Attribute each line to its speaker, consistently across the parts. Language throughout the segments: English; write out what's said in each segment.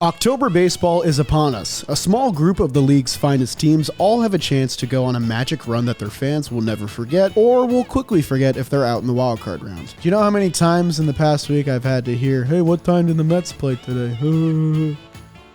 Speaker 1: October baseball is upon us. A small group of the league's finest teams all have a chance to go on a magic run that their fans will never forget or will quickly forget if they're out in the wildcard round. Do you know how many times in the past week I've had to hear, "Hey, what time did the Mets play today?"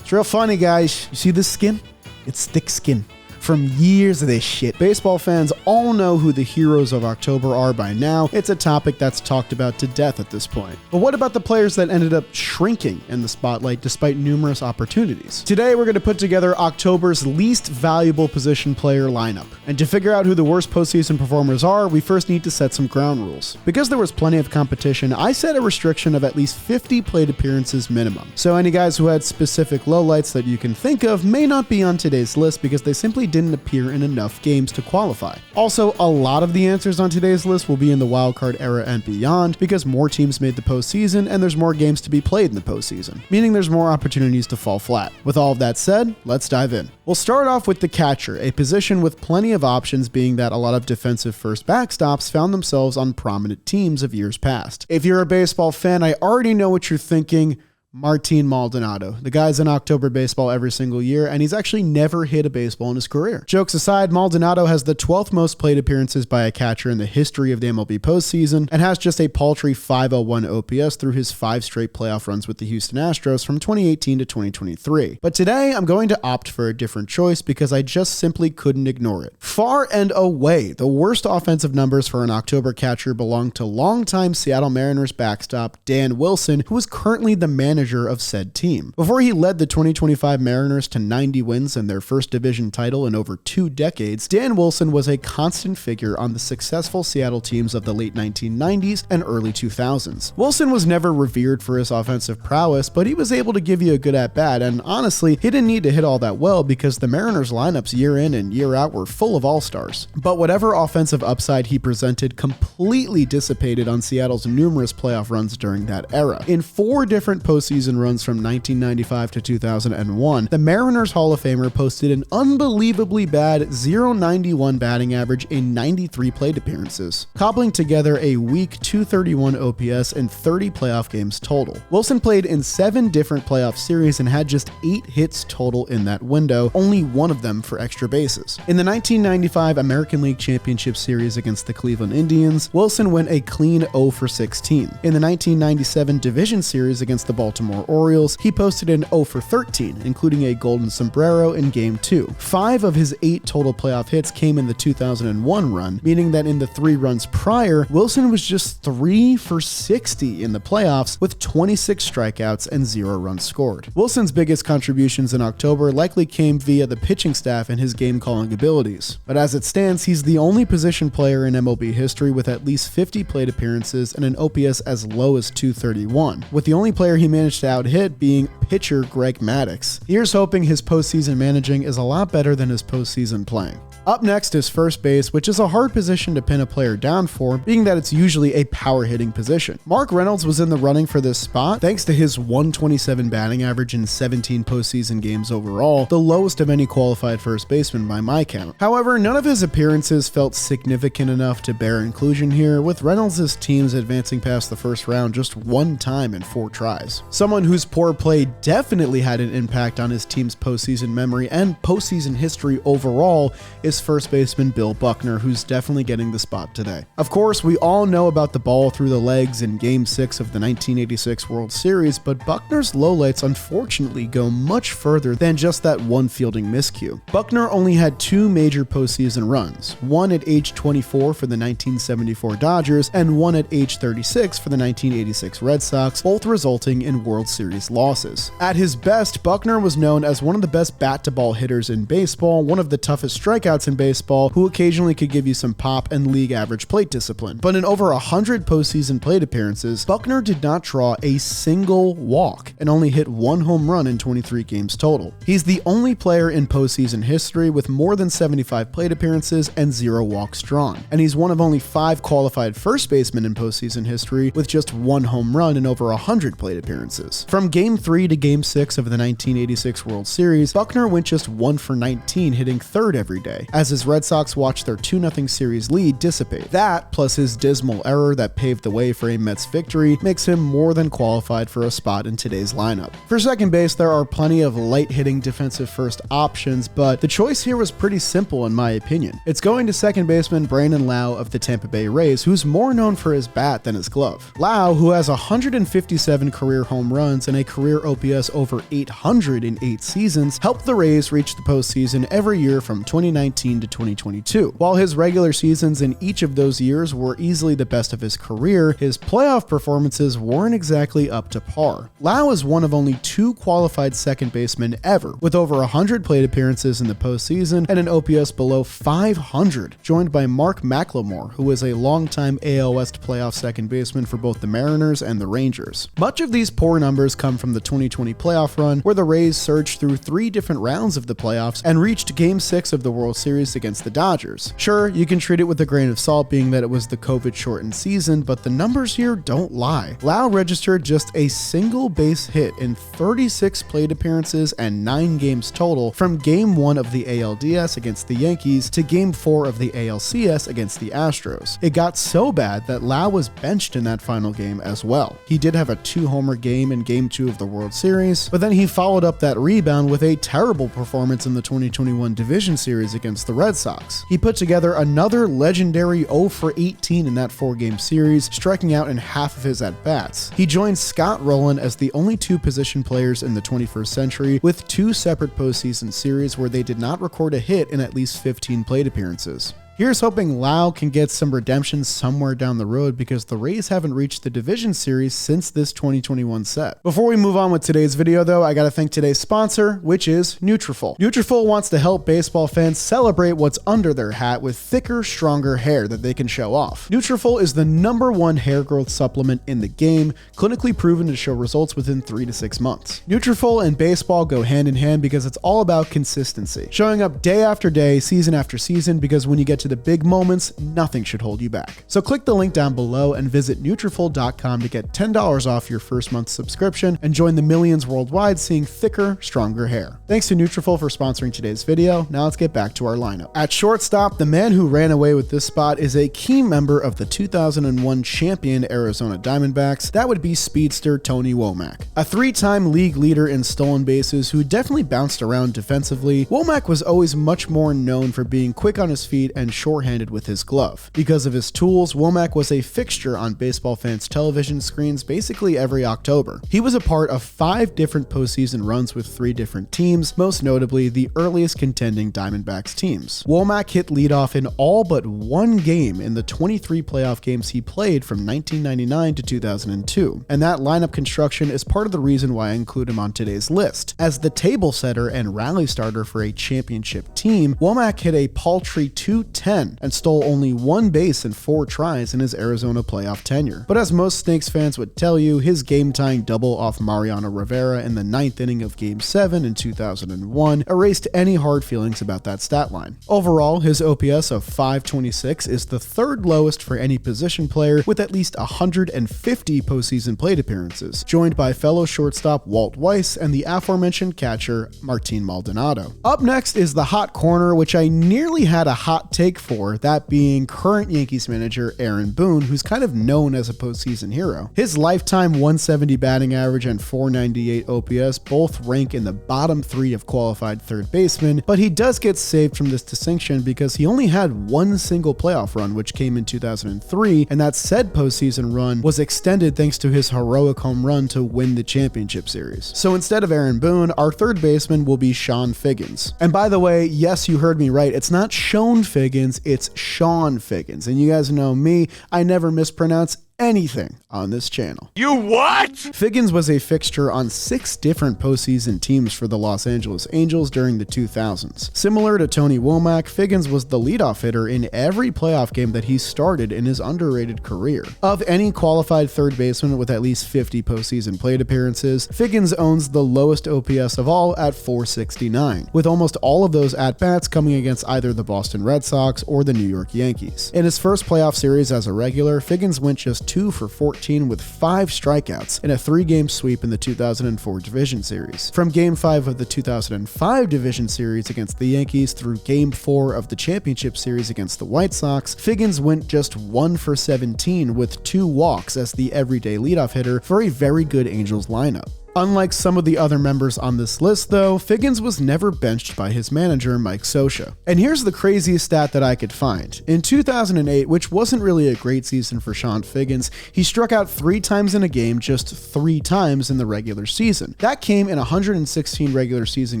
Speaker 1: It's real funny, guys. You see this skin? It's thick skin. From years of this shit. Baseball fans all know who the heroes of October are by now. It's a topic that's talked about to death at this point. But what about the players that ended up shrinking in the spotlight despite numerous opportunities? Today, we're going to put together October's least valuable position player lineup. And to figure out who the worst postseason performers are, we first need to set some ground rules. Because there was plenty of competition, I set a restriction of at least 50 plate appearances minimum. So any guys who had specific lowlights that you can think of may not be on today's list because they simply didn't appear in enough games to qualify. Also, a lot of the answers on today's list will be in the wildcard era and beyond because more teams made the postseason and there's more games to be played in the postseason, meaning there's more opportunities to fall flat. With all of that said, let's dive in. We'll start off with the catcher, a position with plenty of options being that a lot of defensive first backstops found themselves on prominent teams of years past. If you're a baseball fan, I already know what you're thinking. Martin Maldonado. The guy's in October baseball every single year, and he's actually never hit a baseball in his career. Jokes aside, Maldonado has the 12th most plate appearances by a catcher in the history of the MLB postseason, and has just a paltry 501 OPS through his 5 straight playoff runs with the Houston Astros from 2018 to 2023. But today, I'm going to opt for a different choice because I just simply couldn't ignore it. Far and away, the worst offensive numbers for an October catcher belong to longtime Seattle Mariners backstop Dan Wilson, who is currently the manager of said team. Before he led the 2025 Mariners to 90 wins and their first division title in over 2 decades, Dan Wilson was a constant figure on the successful Seattle teams of the late 1990s and early 2000s. Wilson was never revered for his offensive prowess, but he was able to give you a good at-bat, and honestly, he didn't need to hit all that well because the Mariners lineups year in and year out were full of all-stars. But whatever offensive upside he presented completely dissipated on Seattle's numerous playoff runs during that era. In 4 different postseason runs from 1995 to 2001, the Mariners Hall of Famer posted an unbelievably bad .091 batting average in 93 plate appearances, cobbling together a weak .231 OPS and 30 playoff games total. Wilson played in 7 different playoff series and had just 8 hits total in that window, only 1 of them for extra bases. In the 1995 American League Championship Series against the Cleveland Indians, Wilson went a clean 0 for 16. In the 1997 Division Series against the Baltimore Orioles, he posted an 0 for 13, including a golden sombrero in Game 2. 5 of his 8 total playoff hits came in the 2001 run, meaning that in the 3 runs prior, Wilson was just 3 for 60 in the playoffs with 26 strikeouts and 0 runs scored. Wilson's biggest contributions in October likely came via the pitching staff and his game-calling abilities. But as it stands, he's the only position player in MLB history with at least 50 plate appearances and an OPS as low as .231, with the only player he managed to out-hit being pitcher Greg Maddux. Here's hoping his postseason managing is a lot better than his postseason playing. Up next is first base, which is a hard position to pin a player down for, being that it's usually a power-hitting position. Mark Reynolds was in the running for this spot thanks to his .127 batting average in 17 postseason games overall, the lowest of any qualified first baseman by my count. However, none of his appearances felt significant enough to bear inclusion here, with Reynolds' teams advancing past the first round just 1 time in 4 tries. Someone whose poor play definitely had an impact on his team's postseason memory and postseason history overall is first baseman Bill Buckner, who's definitely getting the spot today. Of course, we all know about the ball through the legs in Game 6 of the 1986 World Series, but Buckner's lowlights unfortunately go much further than just that one fielding miscue. Buckner only had 2 major postseason runs, one at age 24 for the 1974 Dodgers and one at age 36 for the 1986 Red Sox, both resulting in World Series losses. At his best, Buckner was known as one of the best bat-to-ball hitters in baseball, one of the toughest strikeouts in baseball, who occasionally could give you some pop and league average plate discipline. But in over 100 postseason plate appearances, Buckner did not draw a single walk and only hit 1 home run in 23 games total. He's the only player in postseason history with more than 75 plate appearances and 0 walks drawn. And he's one of only 5 qualified first basemen in postseason history with just 1 home run in over 100 plate appearances. From Game 3 to Game 6 of the 1986 World Series, Buckner went just 1 for 19, hitting third every day. as his Red Sox watched their 2-0 series lead dissipate. That, plus his dismal error that paved the way for a Mets victory, makes him more than qualified for a spot in today's lineup. For second base, there are plenty of light-hitting defensive first options, but the choice here was pretty simple in my opinion. It's going to second baseman Brandon Lowe of the Tampa Bay Rays, who's more known for his bat than his glove. Lowe, who has 157 career home runs and a career OPS over 800 in 8 seasons, helped the Rays reach the postseason every year from 2019 to 2022. While his regular seasons in each of those years were easily the best of his career, his playoff performances weren't exactly up to par. Lowe is one of only 2 qualified second basemen ever, with over 100 plate appearances in the postseason and an OPS below 500, joined by Mark McLemore, who is a longtime AL West playoff second baseman for both the Mariners and the Rangers. Much of these poor numbers come from the 2020 playoff run, where the Rays surged through 3 different rounds of the playoffs and reached Game 6 of the World Series against the Dodgers. Sure, you can treat it with a grain of salt being that it was the COVID-shortened season, but the numbers here don't lie. Lowe registered just a single base hit in 36 plate appearances and 9 games total from Game 1 of the ALDS against the Yankees to Game 4 of the ALCS against the Astros. It got so bad that Lowe was benched in that final game as well. He did have a 2-homer game in Game 2 of the World Series, but then he followed up that rebound with a terrible performance in the 2021 Division Series against the Red Sox. He put together another legendary 0 for 18 in that 4-game series, striking out in half of his at-bats. He joined Scott Rowland as the only 2 position players in the 21st century with 2 separate postseason series where they did not record a hit in at least 15 plate appearances. Here's hoping Lowe can get some redemption somewhere down the road because the Rays haven't reached the division series since this 2021 set. Before we move on with today's video though, I gotta thank today's sponsor, which is Nutrafol. Nutrafol wants to help baseball fans celebrate what's under their hat with thicker, stronger hair that they can show off. Nutrafol is the #1 hair growth supplement in the game, clinically proven to show results within 3 to 6 months. Nutrafol and baseball go hand in hand because it's all about consistency. Showing up day after day, season after season, because when you get to the big moments, nothing should hold you back. So click the link down below and visit Nutrafol.com to get $10 off your first month's subscription and join the millions worldwide seeing thicker, stronger hair. Thanks to Nutrafol for sponsoring today's video. Now let's get back to our lineup. At shortstop, the man who ran away with this spot is a key member of the 2001 champion Arizona Diamondbacks. That would be speedster Tony Womack. A 3-time league leader in stolen bases who definitely bounced around defensively, Womack was always much more known for being quick on his feet and shorthanded with his glove. Because of his tools, Womack was a fixture on baseball fans' television screens basically every October. He was a part of 5 different postseason runs with 3 different teams, most notably the earliest contending Diamondbacks teams. Womack hit leadoff in all but 1 game in the 23 playoff games he played from 1999 to 2002, and that lineup construction is part of the reason why I include him on today's list. As the table setter and rally starter for a championship team, Womack hit a paltry .210 and stole only 1 base in 4 tries in his Arizona playoff tenure. But as most Snakes fans would tell you, his game-tying double off Mariano Rivera in the 9th inning of Game 7 in 2001 erased any hard feelings about that stat line. Overall, his OPS of .526 is the 3rd lowest for any position player with at least 150 postseason plate appearances, joined by fellow shortstop Walt Weiss and the aforementioned catcher Martin Maldonado. Up next is the hot corner, which I nearly had a hot take for, that being current Yankees manager Aaron Boone, who's kind of known as a postseason hero. His lifetime 170 batting average and .498 OPS both rank in the bottom 3 of qualified third basemen, but he does get saved from this distinction because he only had 1 single playoff run, which came in 2003, and that said postseason run was extended thanks to his heroic home run to win the championship series. So instead of Aaron Boone, our third baseman will be Sean Figgins. And by the way, yes, you heard me right, it's not Sean Figgins, it's Sean Figgins. And you guys know me, I never mispronounce anything on this channel. You what? Figgins was a fixture on 6 different postseason teams for the Los Angeles Angels during the 2000s. Similar to Tony Womack, Figgins was the leadoff hitter in every playoff game that he started in his underrated career. Of any qualified third baseman with at least 50 postseason plate appearances, Figgins owns the lowest OPS of all at .469, with almost all of those at-bats coming against either the Boston Red Sox or the New York Yankees. In his first playoff series as a regular, Figgins went just 2 for 14 with 5 strikeouts in a 3-game sweep in the 2004 Division Series. From Game 5 of the 2005 Division Series against the Yankees through Game 4 of the Championship Series against the White Sox, Figgins went just 1 for 17 with 2 walks as the everyday leadoff hitter for a very good Angels lineup. Unlike some of the other members on this list, though, Figgins was never benched by his manager, Mike Scioscia. And here's the craziest stat that I could find. In 2008, which wasn't really a great season for Chone Figgins, he struck out 3 times in a game just 3 times in the regular season. That came in 116 regular season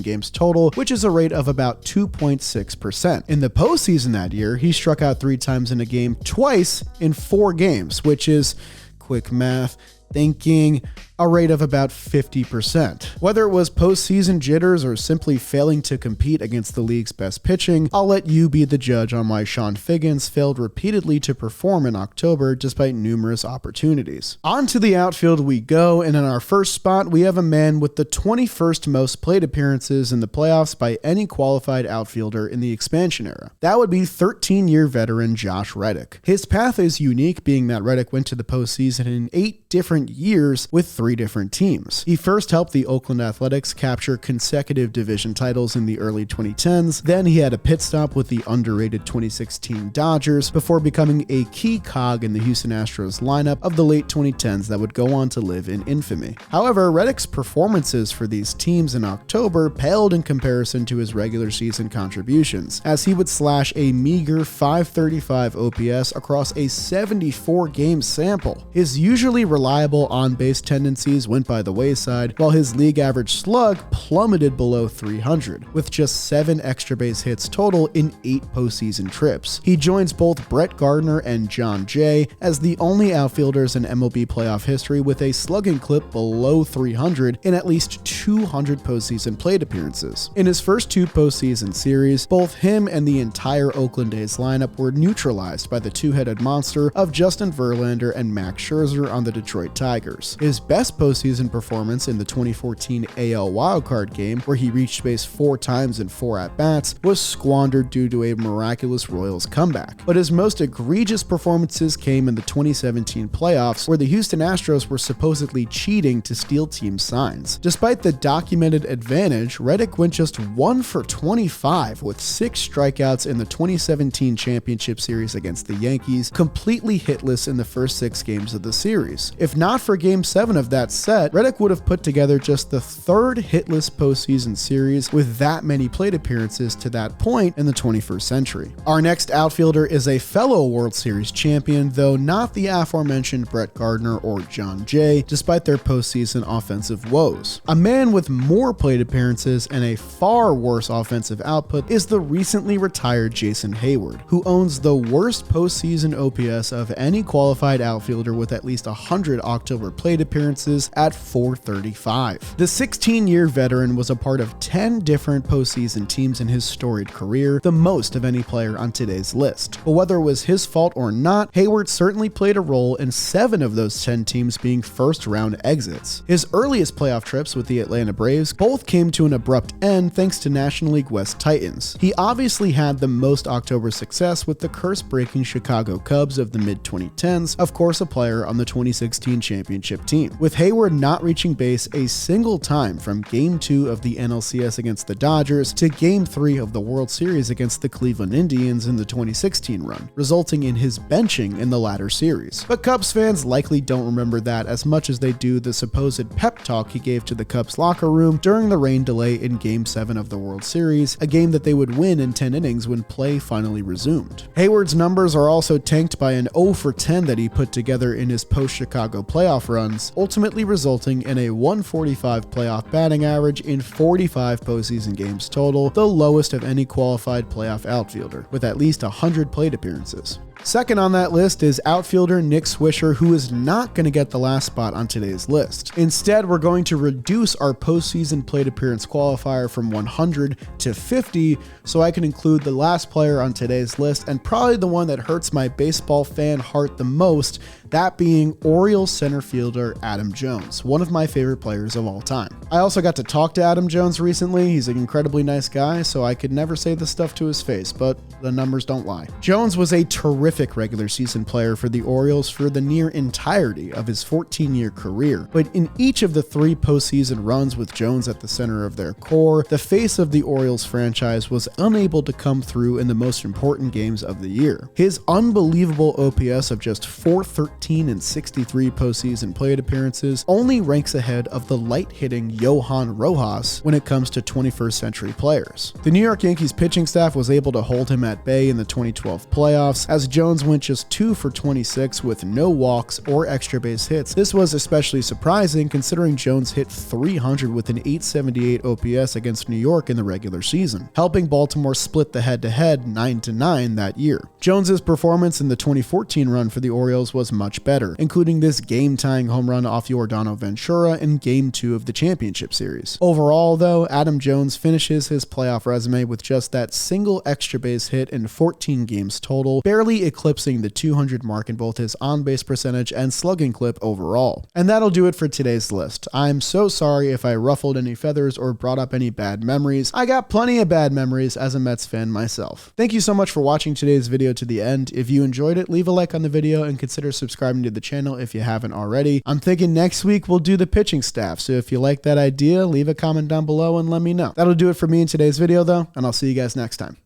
Speaker 1: games total, which is a rate of about 2.6%. In the postseason that year, he struck out 3 times in a game twice in 4 games, which is, quick math, thinking a rate of about 50%. Whether it was postseason jitters or simply failing to compete against the league's best pitching, I'll let you be the judge on why Chone Figgins failed repeatedly to perform in October despite numerous opportunities. On to the outfield we go, and in our first spot, we have a man with the 21st most plate appearances in the playoffs by any qualified outfielder in the expansion era. That would be 13-year veteran Josh Reddick. His path is unique, being that Reddick went to the postseason in 8 different years with 3 different teams. He first helped the Oakland Athletics capture consecutive division titles in the early 2010s, then he had a pit stop with the underrated 2016 Dodgers before becoming a key cog in the Houston Astros lineup of the late 2010s that would go on to live in infamy. However, Reddick's performances for these teams in October paled in comparison to his regular season contributions, as he would slash a meager 535 OPS across a 74-game sample. His usually reliable on-base tendencies went by the wayside, while his league average slug plummeted below 300, with just 7 extra base hits total in 8 postseason trips. He joins both Brett Gardner and John Jay as the only outfielders in MLB playoff history with a slugging clip below 300 in at least 200 postseason plate appearances. In his first 2 postseason series, both him and the entire Oakland A's lineup were neutralized by the 2-headed monster of Justin Verlander and Max Scherzer on the Detroit Tigers. His best postseason performance in the 2014 AL wildcard game, where he reached base 4 times in 4 at-bats, was squandered due to a miraculous Royals comeback. But his most egregious performances came in the 2017 playoffs, where the Houston Astros were supposedly cheating to steal team signs. Despite the documented advantage, Reddick went just 1 for 25 with 6 strikeouts in the 2017 championship series against the Yankees, completely hitless in the first 6 games of the series. If not for Game 7 of that set, Reddick would have put together just the 3rd hitless postseason series with that many plate appearances to that point in the 21st century. Our next outfielder is a fellow World Series champion, though not the aforementioned Brett Gardner or John Jay, despite their postseason offensive woes. A man with more plate appearances and a far worse offensive output is the recently retired Jason Hayward, who owns the worst postseason OPS of any qualified outfielder with at least 100 October plate appearances at 435. The 16-year veteran was a part of 10 different postseason teams in his storied career, the most of any player on today's list. But whether it was his fault or not, Hayward certainly played a role in 7 of those 10 teams being first-round exits. His earliest playoff trips with the Atlanta Braves both came to an abrupt end thanks to National League West Titans. He obviously had the most October success with the curse-breaking Chicago Cubs of the mid-2010s, of course a player on the 2016 championship team, with Hayward not reaching base a single time from Game 2 of the NLCS against the Dodgers to Game 3 of the World Series against the Cleveland Indians in the 2016 run, resulting in his benching in the latter series. But Cubs fans likely don't remember that as much as they do the supposed pep talk he gave to the Cubs locker room during the rain delay in Game 7 of the World Series, a game that they would win in 10 innings when play finally resumed. Hayward's numbers are also tanked by an 0 for 10 that he put together in his post-Chicago playoff runs, ultimately resulting in a 145 playoff batting average in 45 postseason games total, the lowest of any qualified playoff outfielder, with at least 100 plate appearances. Second on that list is outfielder Nick Swisher, who is not going to get the last spot on today's list. Instead, we're going to reduce our postseason plate appearance qualifier from 100 to 50 so I can include the last player on today's list, and probably the one that hurts my baseball fan heart the most, that being Orioles center fielder Adam Jones, one of my favorite players of all time. I also got to talk to Adam Jones recently. He's an incredibly nice guy, so I could never say this stuff to his face, but the numbers don't lie. Jones was a terrific terrific regular season player for the Orioles for the near entirety of his 14-year career, but in each of the 3 postseason runs with Jones at the center of their core, the face of the Orioles franchise was unable to come through in the most important games of the year. His unbelievable OPS of just .413 in 63 postseason plate appearances only ranks ahead of the light-hitting Johan Rojas when it comes to 21st century players. The New York Yankees pitching staff was able to hold him at bay in the 2012 playoffs, as Jones went just 2 for 26 with no walks or extra base hits. This was especially surprising considering Jones hit .300 with an .878 OPS against New York in the regular season, helping Baltimore split the head-to-head 9-9 that year. Jones's performance in the 2014 run for the Orioles was much better, including this game-tying home run off Yordano Ventura in Game 2 of the championship series. Overall, though, Adam Jones finishes his playoff resume with just that single extra base hit in 14 games total, barely eclipsing the 200 mark in both his on-base percentage and slugging clip overall. And that'll do it for today's list. I'm so sorry if I ruffled any feathers or brought up any bad memories. I got plenty of bad memories as a Mets fan myself. Thank you so much for watching today's video to the end. If you enjoyed it, leave a like on the video and consider subscribing to the channel if you haven't already. I'm thinking next week we'll do the pitching staff, so if you like that idea, leave a comment down below and let me know. That'll do it for me in today's video though, and I'll see you guys next time.